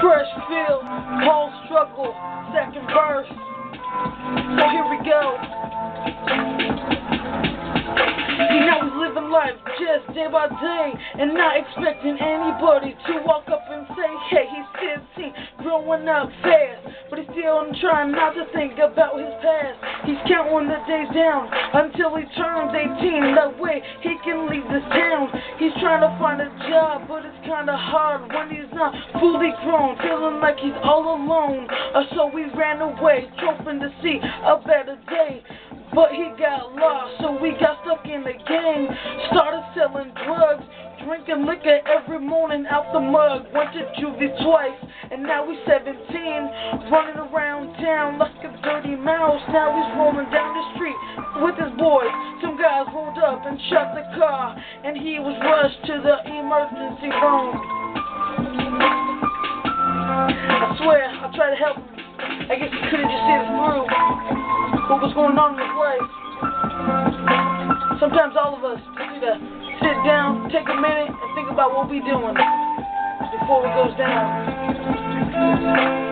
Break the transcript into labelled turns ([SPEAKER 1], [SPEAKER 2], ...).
[SPEAKER 1] Fresh feel, whole struggle, second verse. So here we go. See, now he's living life just day by day and not expecting anybody to walk up and say, hey, he's 15, growing up fast, but he's still trying not to think about his past. He's counting the days down until he turns 18. That way he can leave this town. He's trying to find a job, but it's kinda hard when he's not fully grown, feeling like he's all alone. So he ran away, hoping to see a better day. But he got lost, so we got stuck in the gang. Started selling drugs, drinking liquor every morning out the mug. Went to juvie twice, and now he's 17, running around town like a dirty mouse. Now he's rolling down the street with his boys. Some guys rolled up and shut the car, and he was rushed to the emergency room. I swear, I tried to help him. I guess he could've just seen through what was going on in his life. Sometimes all of us need to sit down, take a minute, and think about what we're doing before it goes down.